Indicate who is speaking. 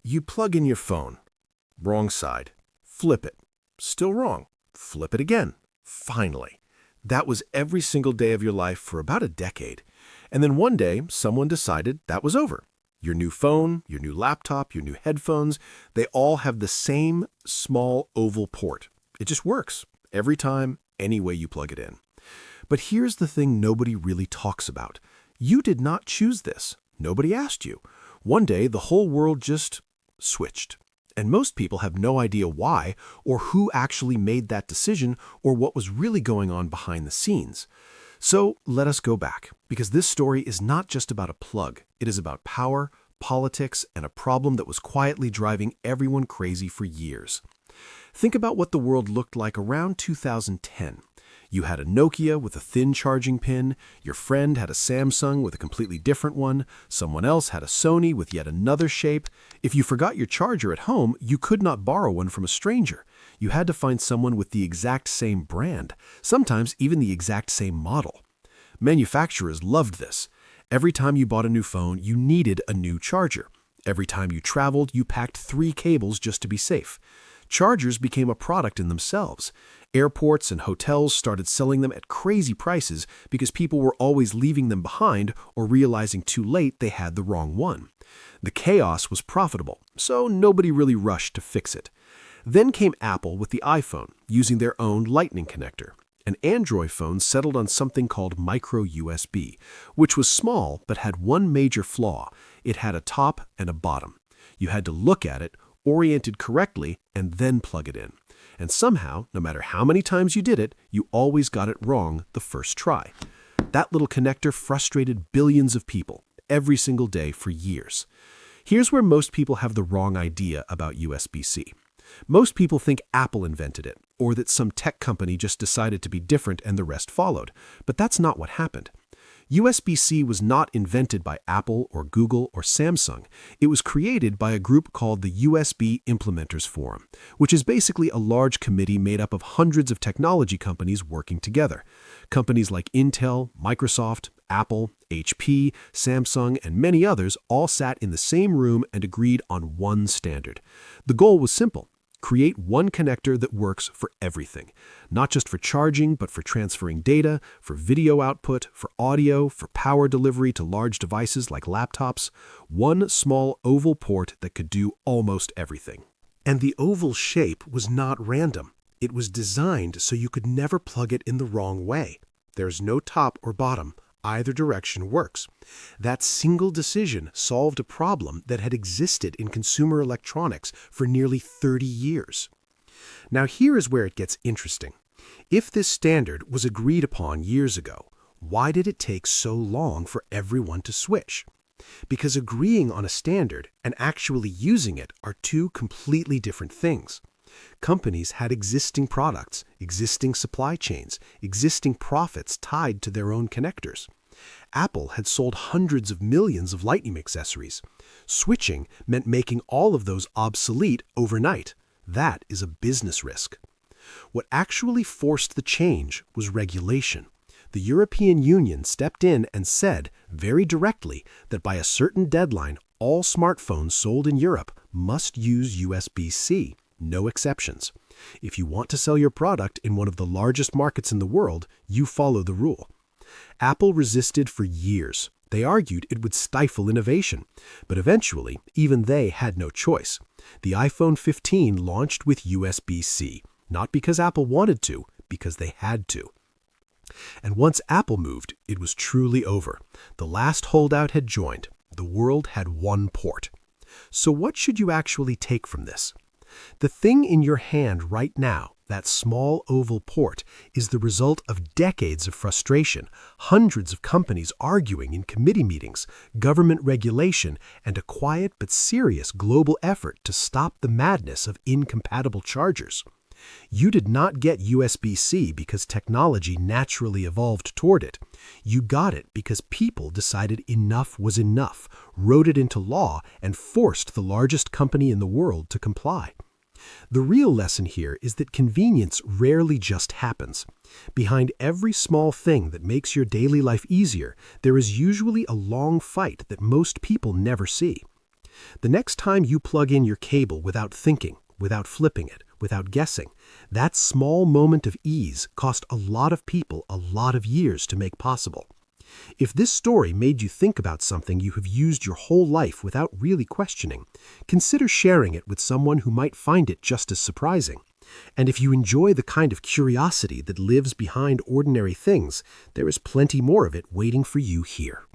Speaker 1: You plug in your phone. Wrong side. Flip it. Still wrong. Flip it again. Finally. That was every single day of your life for about a decade. And then one day, someone decided that was over. Your new phone, your new laptop, your new headphones, they all have the same small oval port. It just works every time, any way you plug it in. But here's the thing nobody really talks about. You did not choose this. Nobody asked you. One day, the whole world just switched. And most people have no idea why or who actually made that decision or what was really going on behind the scenes. So let us go back, because this story is not just about a plug. It is about power, politics, and a problem that was quietly driving everyone crazy for years. Think about what the world looked like around 2010. You had a Nokia with a thin charging pin, your friend had a Samsung with a completely different one, someone else had a Sony with yet another shape. If you forgot your charger at home, you could not borrow one from a stranger. You had to find someone with the exact same brand, sometimes even the exact same model. Manufacturers loved this. Every time you bought a new phone, you needed a new charger. Every time you traveled, you packed 3 cables just to be safe. Chargers became a product in themselves. Airports and hotels started selling them at crazy prices because people were always leaving them behind or realizing too late they had the wrong one. The chaos was profitable, so nobody really rushed to fix it. Then came Apple with the iPhone, using their own Lightning connector. An Android phone settled on something called micro USB, which was small but had one major flaw. It had a top and a bottom. You had to look at it, orient it correctly, and then plug it in. And somehow, no matter how many times you did it, you always got it wrong the first try. That little connector frustrated billions of people every single day for years. Here's where most people have the wrong idea about USB-C. Most people think Apple invented it, or that some tech company just decided to be different and the rest followed. But that's not what happened. USB-C was not invented by Apple or Google or Samsung. It was created by a group called the USB Implementers Forum, which is basically a large committee made up of hundreds of technology companies working together. Companies like Intel, Microsoft, Apple, HP, Samsung, and many others all sat in the same room and agreed on one standard. The goal was simple. Create one connector that works for everything, not just for charging, but for transferring data, for video output, for audio, for power delivery to large devices like laptops. One small oval port that could do almost everything. And the oval shape was not random. It was designed so you could never plug it in the wrong way. There's no top or bottom. Either direction works. That single decision solved a problem that had existed in consumer electronics for nearly 30 years. Now here is where it gets interesting. If this standard was agreed upon years ago, why did it take so long for everyone to switch? Because agreeing on a standard and actually using it are two completely different things. Companies had existing products, existing supply chains, existing profits tied to their own connectors. Apple had sold hundreds of millions of Lightning accessories. Switching meant making all of those obsolete overnight. That is a business risk. What actually forced the change was regulation. The European Union stepped in and said, very directly, that by a certain deadline, all smartphones sold in Europe must use USB-C. No exceptions. If you want to sell your product in one of the largest markets in the world, you follow the rule. Apple resisted for years. They argued it would stifle innovation. But eventually, even they had no choice. The iPhone 15 launched with USB-C, not because Apple wanted to, because they had to. And once Apple moved, it was truly over. The last holdout had joined. The world had one port. So what should you actually take from this? The thing in your hand right now, that small oval port, is the result of decades of frustration, hundreds of companies arguing in committee meetings, government regulation, and a quiet but serious global effort to stop the madness of incompatible chargers. You did not get USB-C because technology naturally evolved toward it. You got it because people decided enough was enough, wrote it into law, and forced the largest company in the world to comply. The real lesson here is that convenience rarely just happens. Behind every small thing that makes your daily life easier, there is usually a long fight that most people never see. The next time you plug in your cable without thinking, without flipping it, without guessing, that small moment of ease cost a lot of people a lot of years to make possible. If this story made you think about something you have used your whole life without really questioning, consider sharing it with someone who might find it just as surprising. And if you enjoy the kind of curiosity that lives behind ordinary things, there is plenty more of it waiting for you here.